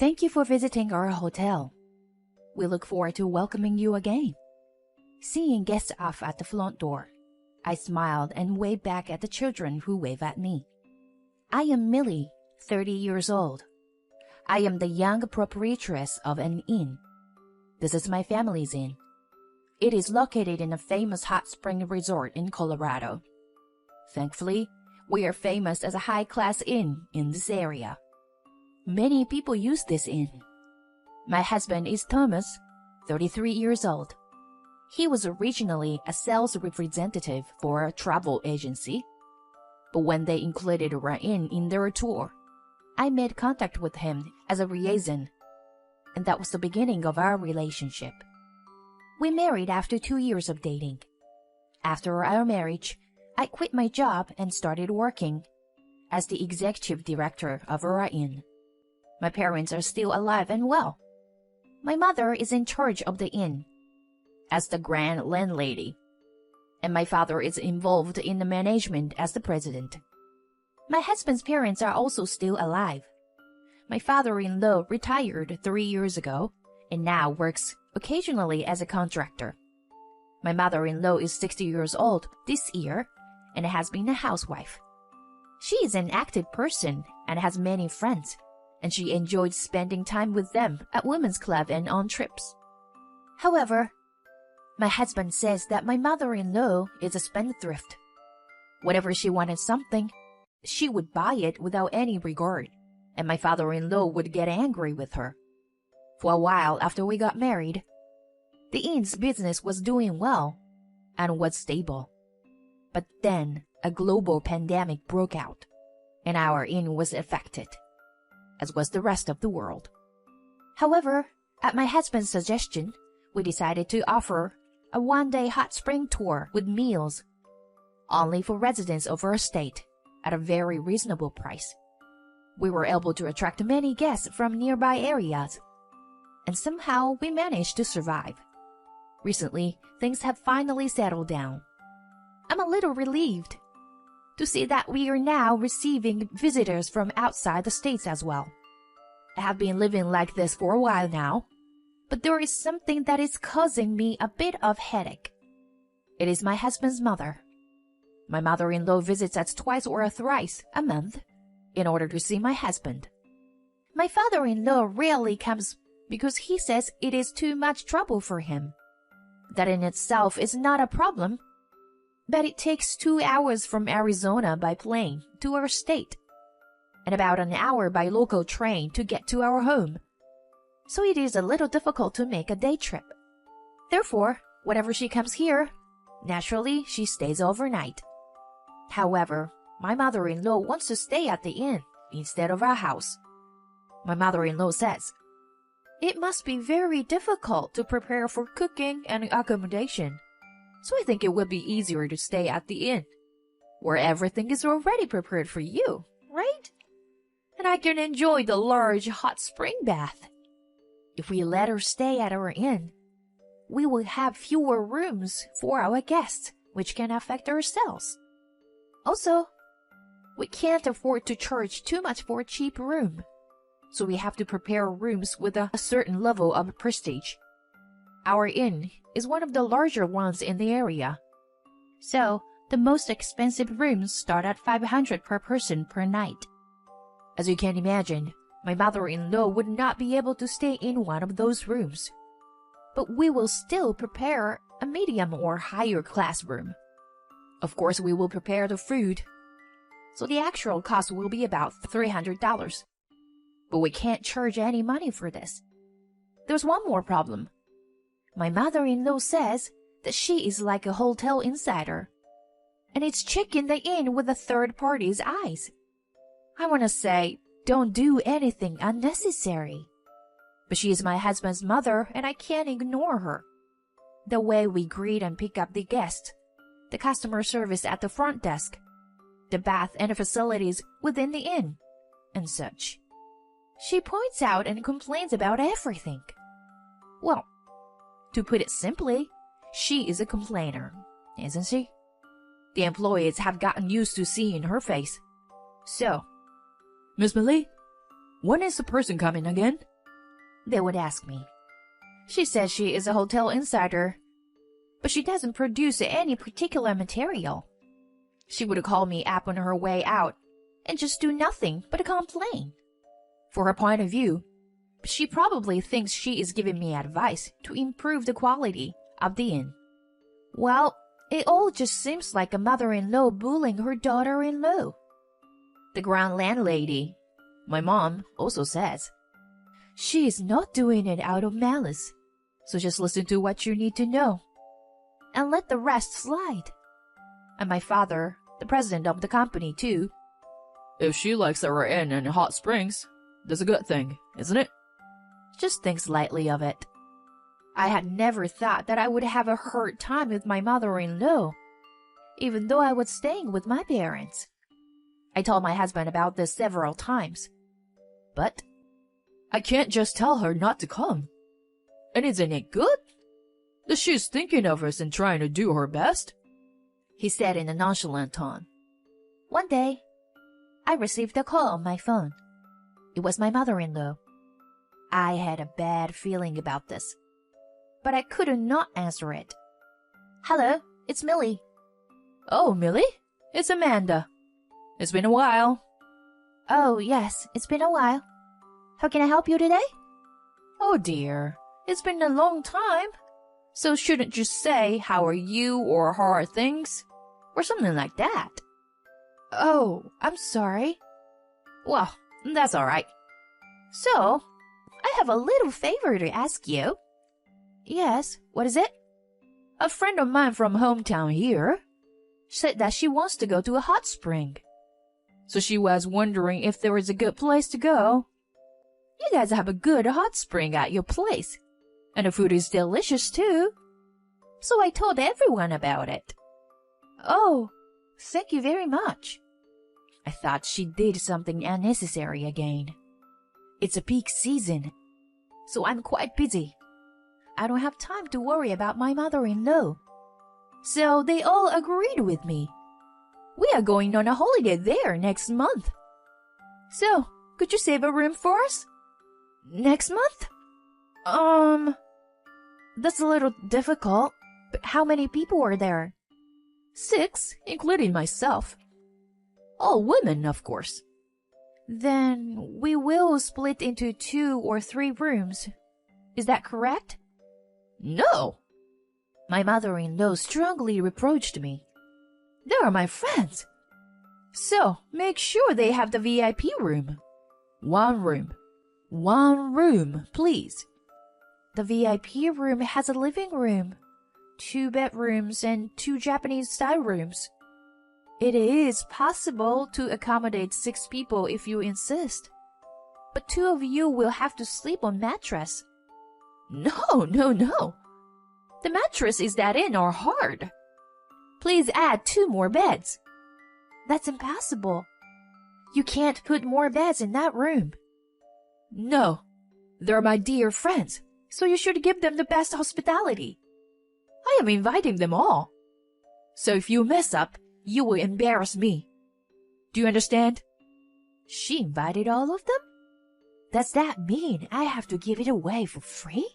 Thank you for visiting our hotel. We look forward to welcoming you again. Seeing guests off at the front door, I smiled and waved back at the children who waved at me. I am Millie, 30 years old. I am the young proprietress of an inn. This is my family's inn. It is located in a famous hot spring resort in Colorado. Thankfully, we are famous as a high-class inn in this area. Many people use this inn. My husband is Thomas, 33 years old. He was originally a sales representative for a travel agency, but when they included our inn in their tour, I made contact with him as a liaison, and that was the beginning of our relationship. We married after 2 years of dating. After our marriage, I quit my job and started working as the executive director of our inn. My parents are still alive and well. My mother is in charge of the inn as the grand landlady, and my father is involved in the management as the president. My husband's parents are also still alive. My father-in-law retired 3 years ago and now works occasionally as a contractor. My mother-in-law is 60 years old this year and has been a housewife. She is an active person and has many friends, and she enjoys spending time with them at women's club and on trips. However, my husband says that my mother-in-law is a spendthrift. Whenever she wanted something, she would buy it without any regard, and my father-in-law would get angry with her. For a while after we got married, the inn's business was doing well and was stable. But then a global pandemic broke out, and our inn was affected, as was the rest of the world. However, at my husband's suggestion, we decided to offer a one-day hot spring tour with meals, only for residents of our state, at a very reasonable price. We were able to attract many guests from nearby areas, and somehow we managed to survive. Recently, things have finally settled down. I'm a little relieved to see that we are now receiving visitors from outside the states as well. I have been living like this for a while now, but there is something that is causing me a bit of headache. It is my husband's mother. My mother-in-law visits us twice or thrice a month in order to see my husband. My father-in-law rarely comes because he says it is too much trouble for him. That in itself is not a problem, but it takes 2 hours from Arizona by plane to our state, and about an hour by local train to get to our home. So it is a little difficult to make a day trip. Therefore, whenever she comes here, naturally she stays overnight. However, my mother-in-law wants to stay at the inn instead of our house. My mother-in-law says, "It must be very difficult to prepare for cooking and accommodation, so I think it would be easier to stay at the inn, where everything is already prepared for you, right? And I can enjoy the large hot spring bath. If we let her stay at our inn, we will have fewer rooms for our guests, which can affect our sales. Also, we can't afford to charge too much for a cheap room, so we have to prepare rooms with a certain level of prestige. Our inn is one of the larger ones in the area, so the most expensive rooms start at $500 per person per night. As you can imagine, my mother-in-law would not be able to stay in one of those rooms, but we will still prepare a medium or higher class room. Of course, we will prepare the food, so the actual cost will be about $300. But we can't charge any money for this. There's one more problem. My mother-in-law says that she is like a hotel insider, and it's checking the inn with a third party's eyes. I want to say, don't do anything unnecessary. But she is my husband's mother, and I can't ignore her. The way we greet and pick up the guests, the customer service at the front desk, the bath and facilities within the inn, and such. She points out and complains about everything. Well, to put it simply, she is a complainer, isn't she? The employees have gotten used to seeing her face. So, "Miss Millie, when is the person coming again?" they would ask me. She says she is a hotel insider, but she doesn't produce any particular material. She would call me up on her way out and just do nothing but complain. For her point of view, she probably thinks she is giving me advice to improve the quality of the inn. Well, it all just seems like a mother-in-law bullying her daughter-in-law. The ground landlady, my mom, also says, she is not doing it out of malice, so just listen to what you need to know, and let the rest slide. And my father, the president of the company too. If she likes our inn and hot springs, that's a good thing, isn't it? Just thinks lightly of it. I had never thought that I would have a hard time with my mother-in-law, even though I was staying with my parents. I told my husband about this several times, but I can't just tell her not to come. And isn't it good that she's thinking of us and trying to do her best? He said in a nonchalant tone. One day, I received a call on my phone. It was my mother-in-law. I had a bad feeling about this, but I could not answer it. Hello, it's Millie. Oh, Millie? It's Amanda. It's been a while. Oh, yes, it's been a while. How can I help you today? Oh, dear. It's been a long time. So shouldn't you say, how are you or how are things? Or something like that. Oh, I'm sorry. Well, that's all right. So, I have a little favor to ask you. Yes, what is it? A friend of mine from hometown here said that she wants to go to a hot spring. So she was wondering if there was a good place to go. You guys have a good hot spring at your place, and the food is delicious too. So I told everyone about it. Oh, thank you very much. I thought she did something unnecessary again. It's a peak season, so I'm quite busy. I don't have time to worry about my mother-in-law. So they all agreed with me. We are going on a holiday there next month. So, could you save a room for us? Next month? That's a little difficult, but how many people are there? 6, including myself. All women, of course. Then we will split into 2 or 3 rooms. Is that correct? No. My mother-in-law strongly reproached me. They are my friends. So make sure they have the VIP room. 1 room. 1 room, please. The VIP room has a living room, 2 bedrooms, and 2 Japanese-style rooms. It is possible to accommodate 6 people if you insist. But 2 of you will have to sleep on mattress. No. The mattress is that in are hard. Please add 2 more beds. That's impossible. You can't put more beds in that room. No, they're my dear friends, so you should give them the best hospitality. I am inviting them all. So if you mess up, you will embarrass me. Do you understand? She invited all of them? Does that mean I have to give it away for free?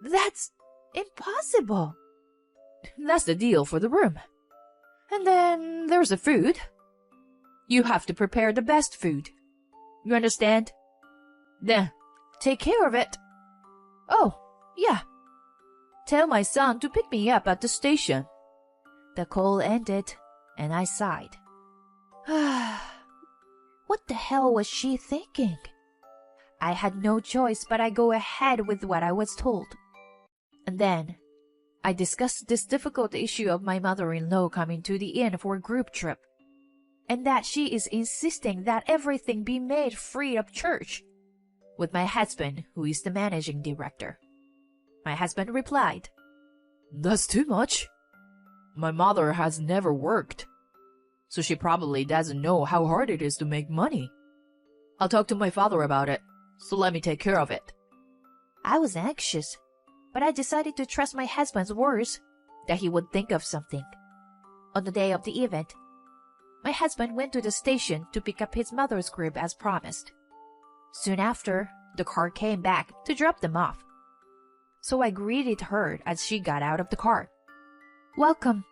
That's impossible. That's the deal for the room. And then there's the food. You have to prepare the best food. You understand? Then, take care of it. Oh, yeah. Tell my son to pick me up at the station. The call ended, and I sighed. What the hell was she thinking? I had no choice but I go ahead with what I was told. And then, I discussed this difficult issue of my mother-in-law coming to the inn for a group trip, and that she is insisting that everything be made free of charge, with my husband, who is the managing director. My husband replied, That's too much. My mother has never worked, so she probably doesn't know how hard it is to make money. I'll talk to my father about it, so let me take care of it. I was anxious, but I decided to trust my husband's words, that he would think of something. On the day of the event, my husband went to the station to pick up his mother's group as promised. Soon after, the car came back to drop them off. So I greeted her as she got out of the car. Welcome.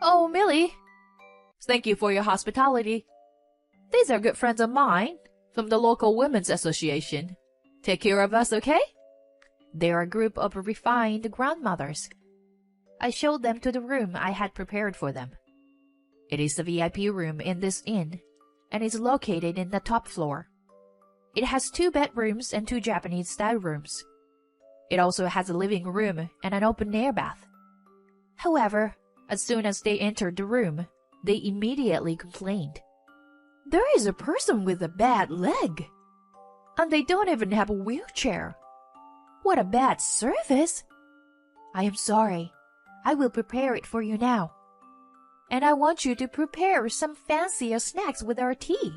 Oh, Millie. Thank you for your hospitality. These are good friends of mine from the local women's association. Take care of us, okay? They are a group of refined grandmothers. I showed them to the room I had prepared for them. It is the VIP room in this inn and is located in the top floor. It has 2 bedrooms and 2 Japanese-style rooms. It also has a living room and an open-air bath. However, as soon as they entered the room, they immediately complained. There is a person with a bad leg, and they don't even have a wheelchair. What a bad service! I am sorry. I will prepare it for you now. And I want you to prepare some fancier snacks with our tea.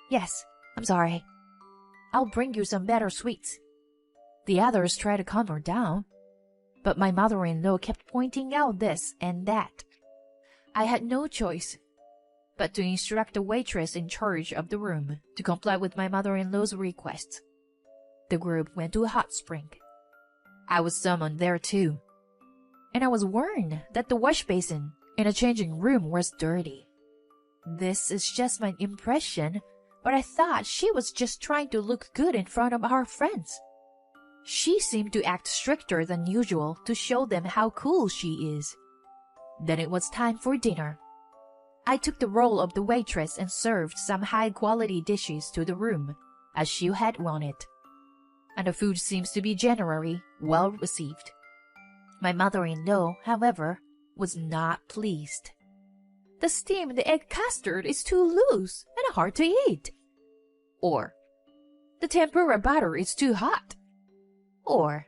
Yes, I'm sorry. I'll bring you some better sweets. The others tried to calm her down, but my mother-in-law kept pointing out this and that. I had no choice but to instruct the waitress in charge of the room to comply with my mother-in-law's request. The group went to a hot spring. I was summoned there too, and I was warned that the wash basin in a changing room was dirty. This is just my impression, but I thought she was just trying to look good in front of our friends. She seemed to act stricter than usual to show them how cool she is. Then it was time for dinner. I took the role of the waitress and served some high-quality dishes to the room, as she had wanted. And the food seems to be generally well received. My mother-in-law, however, was not pleased. The steamed egg custard is too loose and hard to eat. Or, the tempura butter is too hot. Or,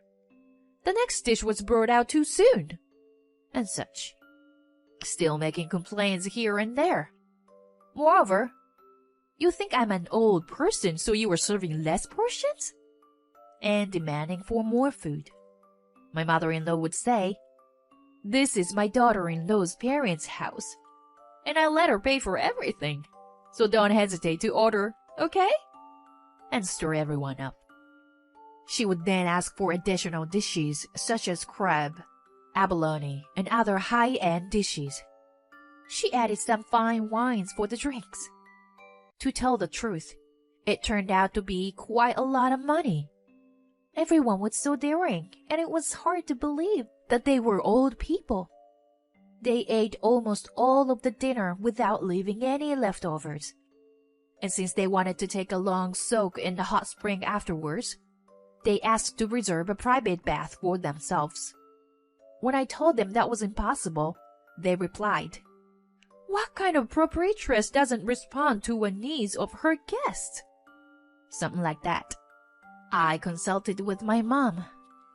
the next dish was brought out too soon. And such. Still making complaints here and there. Moreover, you think I'm an old person, so you are serving less portions? And demanding for more food. My mother-in-law would say, "This is my daughter-in-law's parents' house, and I let her pay for everything, so don't hesitate to order, okay?" And stir everyone up. She would then ask for additional dishes such as crab, abalone, and other high-end dishes. She added some fine wines for the drinks. To tell the truth, it turned out to be quite a lot of money. Everyone was so daring, and it was hard to believe that they were old people. They ate almost all of the dinner without leaving any leftovers. And since they wanted to take a long soak in the hot spring afterwards, they asked to reserve a private bath for themselves. When I told them that was impossible, they replied, "What kind of proprietress doesn't respond to the needs of her guests?" Something like that. I consulted with my mom,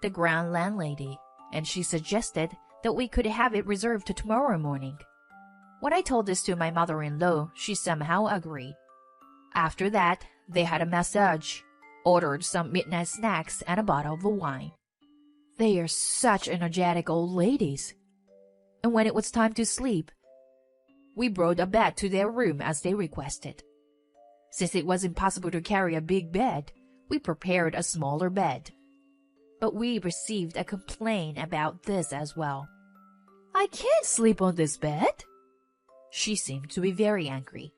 the grand landlady, and she suggested that we could have it reserved to tomorrow morning. When I told this to my mother-in-law, she somehow agreed. After that, they had a massage, ordered some midnight snacks, and a bottle of wine. They are such energetic old ladies. And when it was time to sleep, we brought a bed to their room as they requested. Since it was impossible to carry a big bed, we prepared a smaller bed. But we received a complaint about this as well. "I can't sleep on this bed." She seemed to be very angry.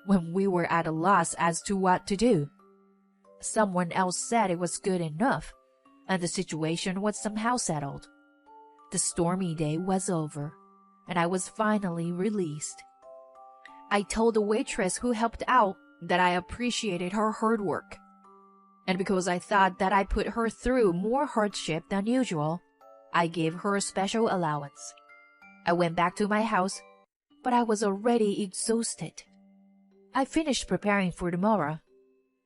When we were at a loss as to what to do, someone else said it was good enough, and the situation was somehow settled. The stormy day was over, and I was finally released. I told the waitress who helped out that I appreciated her hard work, and because I thought that I put her through more hardship than usual, I gave her a special allowance. I went back to my house, but I was already exhausted. I finished preparing for tomorrow,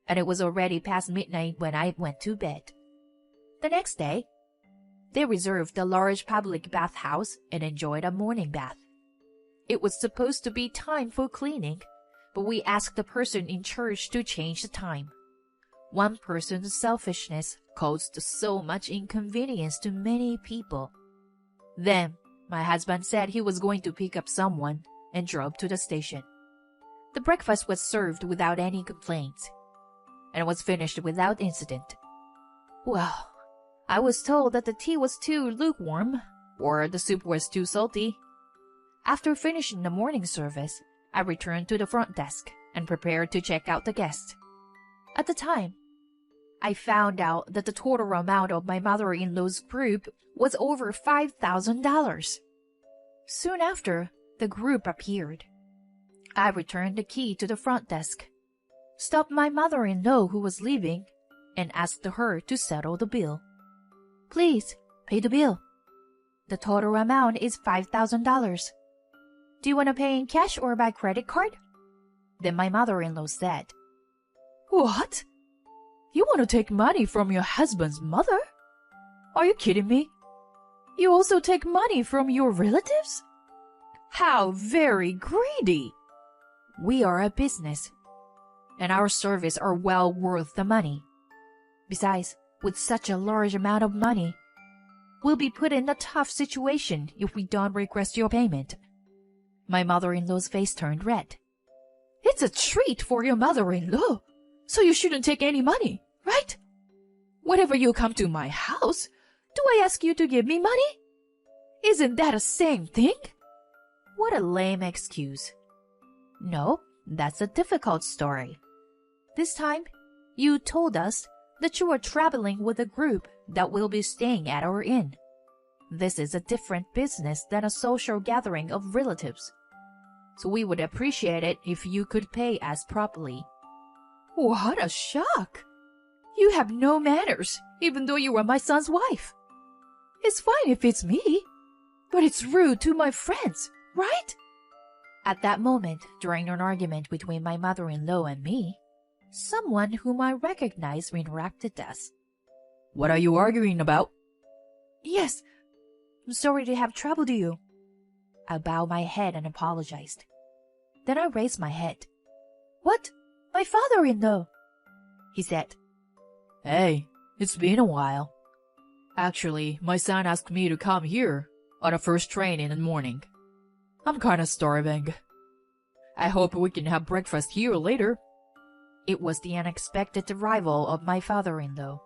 and it was already past midnight when I went to bed. The next day, they reserved a large public bathhouse and enjoyed a morning bath. It was supposed to be time for cleaning, but we asked the person in charge to change the time. One person's selfishness caused so much inconvenience to many people. Then, my husband said he was going to pick up someone and drove to the station. The breakfast was served without any complaints. and was finished without incident. Well, I was told that the tea was too lukewarm, or the soup was too salty. After finishing the morning service, I returned to the front desk and prepared to check out the guests. At the time, I found out that the total amount of my mother-in-law's group was over $5,000. Soon after, the group appeared. I returned the key to the front desk, stopped my mother-in-law who was leaving, and asked her to settle the bill. Please, pay the bill. The total amount is $5,000. Do you want to pay in cash or by credit card? Then my mother-in-law said, What? You want to take money from your husband's mother? Are you kidding me? You also take money from your relatives? How very greedy! We are a business, and our services are well worth the money. Besides, with such a large amount of money, we'll be put in a tough situation if we don't request your payment. My mother-in-law's face turned red. It's a treat for your mother-in-law, so you shouldn't take any money, right? Whenever you come to my house, do I ask you to give me money? Isn't that the same thing? What a lame excuse. No, that's a difficult story. This time, you told us that you are traveling with a group that will be staying at our inn. This is a different business than a social gathering of relatives, so we would appreciate it if you could pay us properly. What a shock! You have no manners, even though you are my son's wife. It's fine if it's me, but it's rude to my friends, right? At that moment, during an argument between my mother-in-law and me, someone whom I recognized interrupted us. What are you arguing about? Yes, I'm sorry to have troubled you. I bowed my head and apologized. Then I raised my head. What? My father-in-law? He said. Hey, it's been a while. Actually, my son asked me to come here on the first train in the morning. I'm kinda starving. I hope we can have breakfast here later. It was the unexpected arrival of my father-in-law.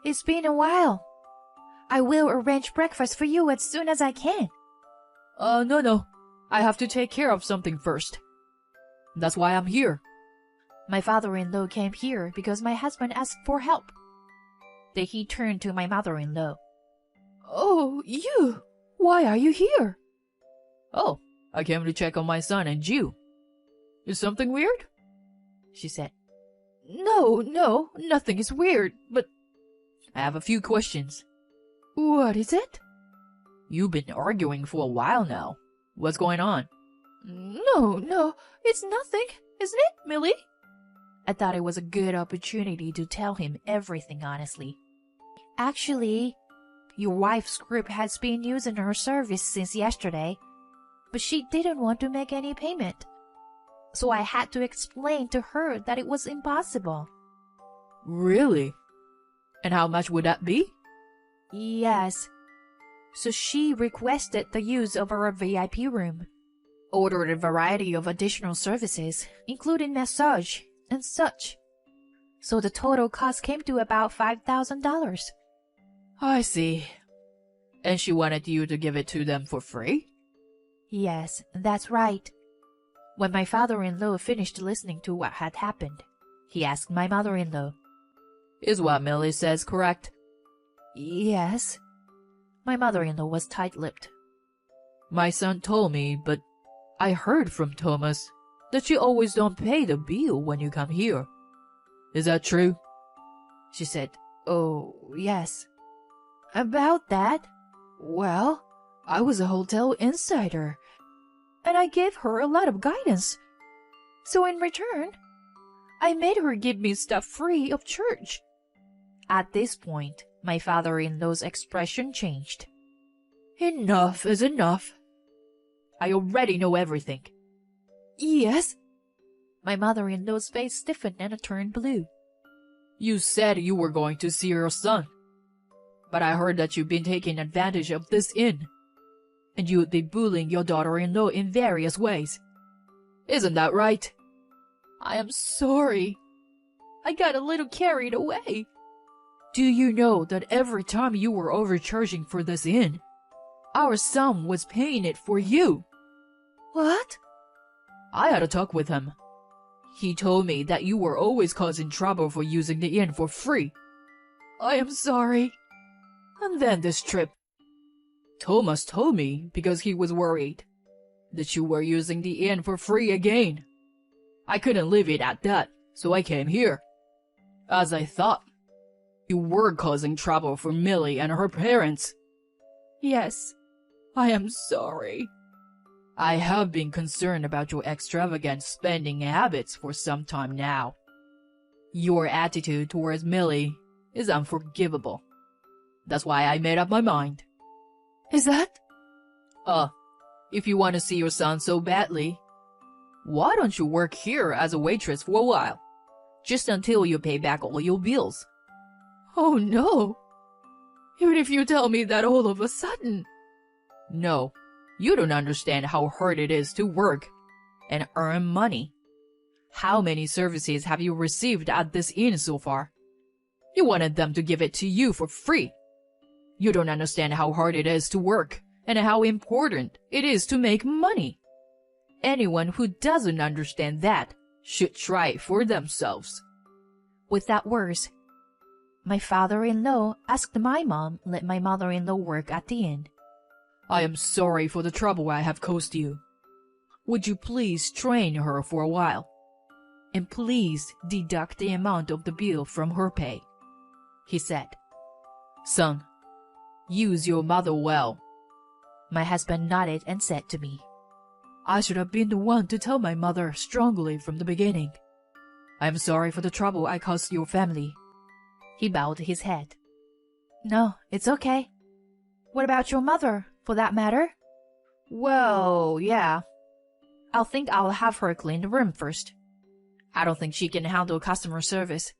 It's been a while. I will arrange breakfast for you as soon as I can. No. I have to take care of something first. That's why I'm here. My father-in-law came here because my husband asked for help. Then he turned to my mother-in-law. Oh, you! Why are you here? Oh, I came to check on my son and you. Is something weird? She said. No, nothing is weird, but I have a few questions. What is it? You've been arguing for a while now. What's going on? No, it's nothing, isn't it, Millie? I thought it was a good opportunity to tell him everything honestly. Actually, your wife's group has been using her service since yesterday, but she didn't want to make any payment. So I had to explain to her that it was impossible. Really? And how much would that be? Yes. So she requested the use of our VIP room, ordered a variety of additional services, including massage and such. So the total cost came to about $5,000. I see. And she wanted you to give it to them for free? Yes, that's right. When my father-in-law finished listening to what had happened, he asked my mother-in-law, Is what Millie says correct? Yes. My mother-in-law was tight-lipped. My son told me, but I heard from Thomas that you always don't pay the bill when you come here. Is that true? She said, Oh, yes. About that? Well, I was a hotel insider, and I gave her a lot of guidance. So in return, I made her give me stuff free of charge. At this point, my father-in-law's expression changed. Enough is enough. I already know everything. Yes? My mother-in-law's face stiffened and it turned blue. You said you were going to see your son, but I heard that you've been taking advantage of this inn, and you would be bullying your daughter-in-law in various ways. Isn't that right? I am sorry. I got a little carried away. Do you know that every time you were overcharging for this inn, our son was paying it for you? What? I had a talk with him. He told me that you were always causing trouble for using the inn for free. I am sorry. And then this trip. Thomas told me because he was worried that you were using the inn for free again. I couldn't leave it at that, so I came here. As I thought, you were causing trouble for Millie and her parents. Yes, I am sorry. I have been concerned about your extravagant spending habits for some time now. Your attitude towards Millie is unforgivable. That's why I made up my mind. Is that? If you want to see your son so badly, why don't you work here as a waitress for a while? Just until you pay back all your bills. Oh no! Even if you tell me that all of a sudden. No, you don't understand how hard it is to work and earn money. How many services have you received at this inn so far? You wanted them to give it to you for free. You don't understand how hard it is to work and how important it is to make money. Anyone who doesn't understand that should try it for themselves. With that words, my father-in-law asked my mom let my mother-in-law work at the inn. I am sorry for the trouble I have caused you. Would you please train her for a while? And please deduct the amount of the bill from her pay, he said. Son, use your mother well. My husband nodded and said to me, I should have been the one to tell my mother strongly from the beginning. I am sorry for the trouble I caused your family. He bowed his head. No, it's okay. What about your mother, for that matter? Well, yeah. I'll have her clean the room first. I don't think she can handle customer service,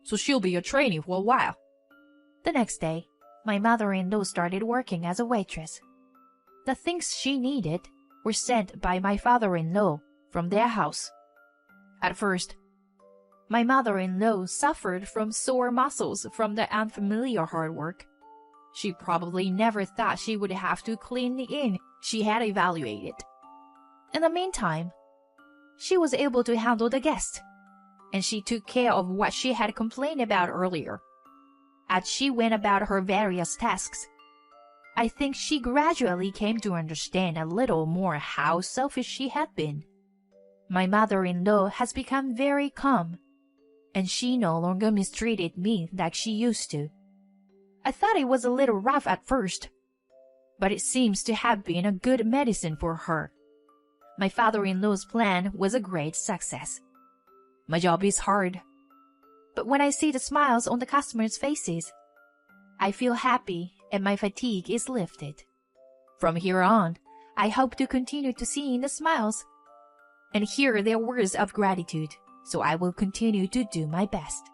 so she'll be a trainee for a while. The next day, my mother-in-law started working as a waitress. The things she needed were sent by my father-in-law from their house. At first, my mother-in-law suffered from sore muscles from the unfamiliar hard work. She probably never thought she would have to clean the inn she had evaluated. In the meantime, she was able to handle the guests, and she took care of what she had complained about earlier. As she went about her various tasks, I think she gradually came to understand a little more how selfish she had been. My mother-in-law has become very calm, and she no longer mistreated me like she used to. I thought it was a little rough at first, but it seems to have been a good medicine for her. My father-in-law's plan was a great success. My job is hard, but when I see the smiles on the customers' faces, I feel happy and my fatigue is lifted. From here on, I hope to continue to see the smiles and hear their words of gratitude, so I will continue to do my best.